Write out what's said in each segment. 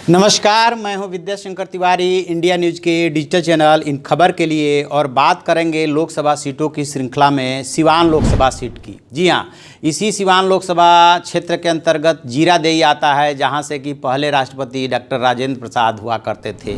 नमस्कार, मैं हूं विद्याशंकर तिवारी, इंडिया न्यूज़ के डिजिटल चैनल इन खबर के लिए। और बात करेंगे लोकसभा सीटों की श्रृंखला में सिवान लोकसभा सीट की। जी हां, इसी सिवान लोकसभा क्षेत्र के अंतर्गत जीरादेई आता है, जहां से कि पहले राष्ट्रपति डॉक्टर राजेंद्र प्रसाद हुआ करते थे।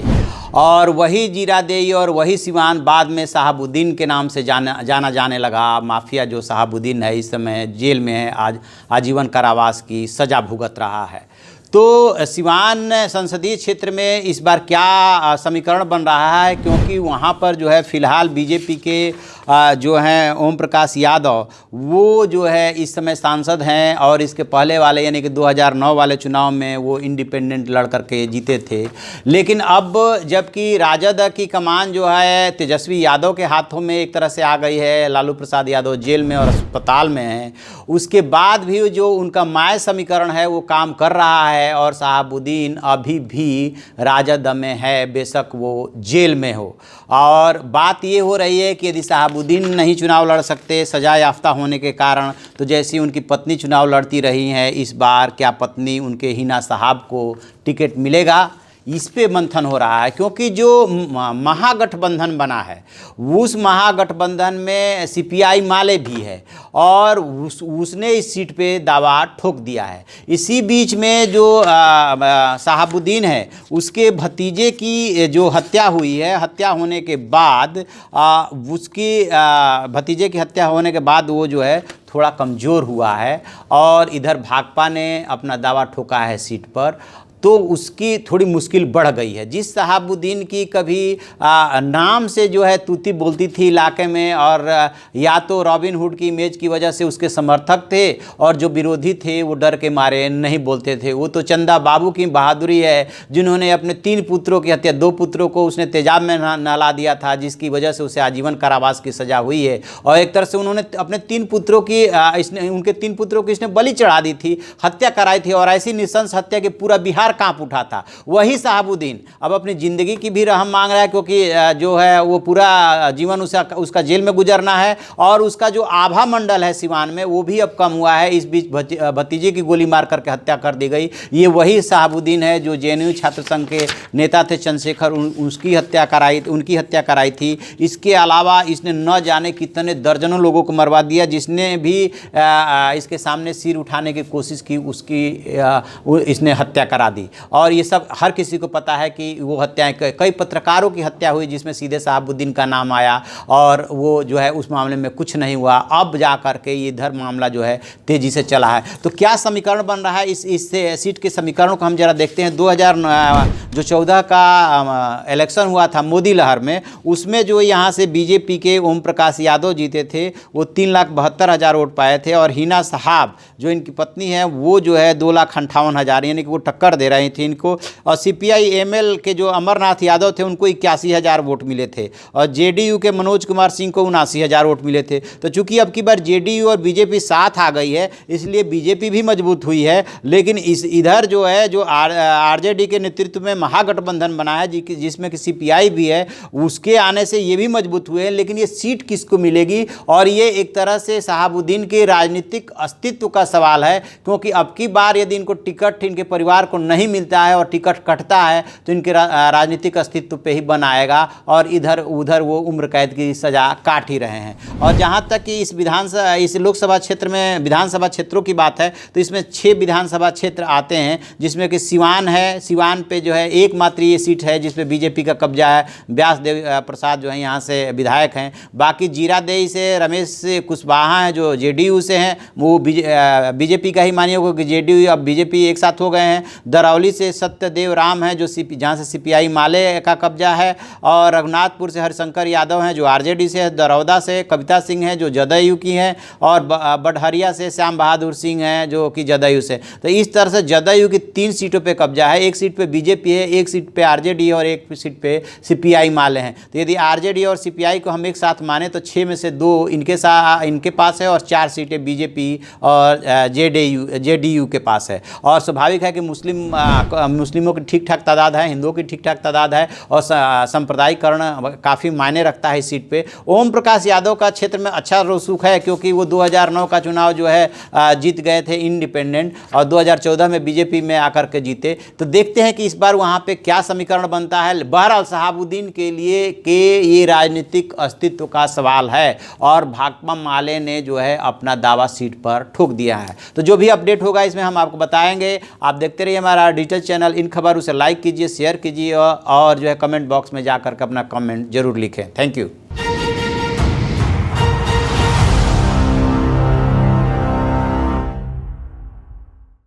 और वही जीरादेई और वही सिवान बाद में शहाबुद्दीन के नाम से जाना जाने लगा। माफिया जो शहाबुद्दीन है इस समय जेल में है, आज आजीवन कारावास की सज़ा भुगत रहा है। तो सिवान संसदीय क्षेत्र में इस बार क्या समीकरण बन रहा है, क्योंकि वहाँ पर जो है फ़िलहाल बीजेपी के जो हैं ओम प्रकाश यादव, वो जो है इस समय सांसद हैं। और इसके पहले वाले यानी कि 2009 वाले चुनाव में वो इंडिपेंडेंट लड़ करके जीते थे। लेकिन अब जबकि राजद की कमान जो है तेजस्वी यादव के हाथों में एक तरह से आ गई है, लालू प्रसाद यादव जेल में और अस्पताल में हैं, उसके बाद भी जो उनका माय समीकरण है वो काम कर रहा है। और शहाबुद्दीन अभी भी राजद में है, बेशक वो जेल में हो। और बात ये हो रही है कि यदि शहाबुद्दीन नहीं चुनाव लड़ सकते सजा याफ्ता होने के कारण, तो जैसी उनकी पत्नी चुनाव लड़ती रही हैं, इस बार क्या पत्नी उनके हिना साहब को टिकट मिलेगा, इस पे मंथन हो रहा है। क्योंकि जो महागठबंधन बना है उस महागठबंधन में सीपीआई माले भी है और उसने इस सीट पे दावा ठोक दिया है। इसी बीच में जो शहाबुद्दीन है उसके भतीजे की जो हत्या हुई है, हत्या होने के बाद उसकी भतीजे की हत्या होने के बाद वो जो है थोड़ा कमज़ोर हुआ है और इधर भाकपा ने अपना दावा ठोका है सीट पर, तो उसकी थोड़ी मुश्किल बढ़ गई है। जिस शहाबुद्दीन की कभी नाम से जो है तूती बोलती थी इलाके में, और या तो रॉबिन हुड की इमेज की वजह से उसके समर्थक थे और जो विरोधी थे वो डर के मारे नहीं बोलते थे। वो तो चंदा बाबू की बहादुरी है, जिन्होंने अपने 3 पुत्रों की हत्या, 2 पुत्रों को उसने तेजाब में नहला दिया था, जिसकी वजह से उसे आजीवन कारावास की सज़ा हुई है। और एक तरह से उन्होंने अपने 3 पुत्रों की उनके 3 पुत्रों की इसने बलि चढ़ा दी थी, हत्या कराई थी। और ऐसी नृशंस हत्या के पूरा बिहार कांप उठा था। वही शहाबुद्दीन अब अपनी ज़िंदगी की भी रहम मांग रहा है, क्योंकि जो है वो पूरा जीवन उसका जेल में गुजरना है। और उसका जो आभा मंडल है सिवान में वो भी अब कम हुआ है। इस बीच भतीजे की गोली मार करके हत्या कर दी गई। ये वही शहाबुद्दीन है जो जेएनयू छात्र संघ के नेता थे चंद्रशेखर, उनकी हत्या कराई थी। इसके अलावा इसने न जाने कितने दर्जनों लोगों को मरवा दिया। जिसने भी इसके सामने सिर उठाने की कोशिश की उसकी इसने हत्या करा दी। और ये सब हर किसी को पता है कि वो हत्याएं, कई पत्रकारों की हत्या हुई जिसमें सीधे शहाबुद्दीन का नाम आया और वो जो है उस मामले में कुछ नहीं हुआ। अब जा कर के ये इधर मामला जो है तेज़ी से चला है। तो क्या समीकरण बन रहा है इस सीट के समीकरणों को हम जरा देखते हैं। 2014 का इलेक्शन हुआ था मोदी लहर में, उसमें जो यहाँ से बीजेपी के ओम प्रकाश यादव जीते थे, वो 3,72,000 वोट पाए थे। और हिना साहब जो इनकी पत्नी है वो जो है 2,58,000, यानी कि वो टक्कर दे रही थी इनको। और सीपीआई एमएल के जो अमरनाथ यादव थे उनको 81,000 वोट मिले थे। और जेडीयू के मनोज कुमार सिंह को 79,000 वोट मिले थे। तो चूंकि अब की बार जेडीयू और बीजेपी साथ आ गई है, इसलिए बीजेपी भी मजबूत हुई है। लेकिन इधर जो है जो आरजेडी के नेतृत्व में महागठबंधन बना है, जिसमें कि सीपीआई भी है, उसके आने से ये भी मजबूत हुए हैं। लेकिन ये सीट किसको मिलेगी, और ये एक तरह से शहाबुद्दीन के राजनीतिक अस्तित्व का सवाल है। क्योंकि अब की बार यदि इनको टिकट इनके परिवार को नहीं मिलता है और टिकट कटता है तो इनके राजनीतिक अस्तित्व पे ही बन आएगा और इधर उधर वो उम्र कैद की सज़ा काट ही रहे हैं। और जहाँ तक कि इस लोकसभा क्षेत्र में विधानसभा क्षेत्रों की बात है, तो इसमें 6 विधानसभा क्षेत्र आते हैं, जिसमें कि सिवान है। सिवान पे जो है एकमात्र ये सीट है जिसपे बीजेपी का कब्जा है। व्यासदेव प्रसाद जो है यहाँ से विधायक हैं। बाकी जीरादेई से रमेश कुशवाहा हैं जो जेडीयू से हैं, वो बीजेपी का ही मानिए, क्योंकि जेडीयू अब बीजेपी एक साथ हो गए हैं। दरौली से सत्यदेव राम है जो जहाँ से सीपीआई माले का कब्जा है। और रघुनाथपुर से हरिशंकर यादव हैं जो आरजेडी से है। दरौदा से कविता सिंह है जो जदयू की हैं। और बडहरिया से श्याम बहादुर सिंह हैं जो कि जदयू से। तो इस तरह से जदयू की 3 सीटों पे कब्जा है। एक सीट पे बीजेपी है, एक सीट पे आरजेडी और एक सीट पे सीपीआई माले हैं। तो यदि आरजेडी और सीपीआई को हम एक साथ माने तो 6 में से 2 इनके पास है और 4 सीटें बीजेपी और जेडीयू के पास है। और स्वाभाविक है कि मुस्लिम मुस्लिमों की ठीक ठाक तादाद है, हिंदुओं की ठीक ठाक तादाद है और सांप्रदायिकरण काफ़ी मायने रखता है इस सीट पे। ओम प्रकाश यादव का क्षेत्र में अच्छा रसूख है क्योंकि वो 2009 का चुनाव जो है जीत गए थे इंडिपेंडेंट, और 2014 में बीजेपी में आकर के जीते। तो देखते हैं कि इस बार वहाँ पे क्या समीकरण बनता है। बहरहाल शहाबुद्दीन के लिए ये राजनीतिक अस्तित्व का सवाल है और भाकपा माले ने जो है अपना दावा सीट पर ठोक दिया है। तो जो भी अपडेट होगा इसमें हम आपको बताएंगे। आप देखते रहिए हमारा डिजिटल चैनल इन खबर, उसे लाइक कीजिए, शेयर कीजिए और जो है कमेंट बॉक्स में जाकर के अपना कमेंट जरूर लिखें। Thank you.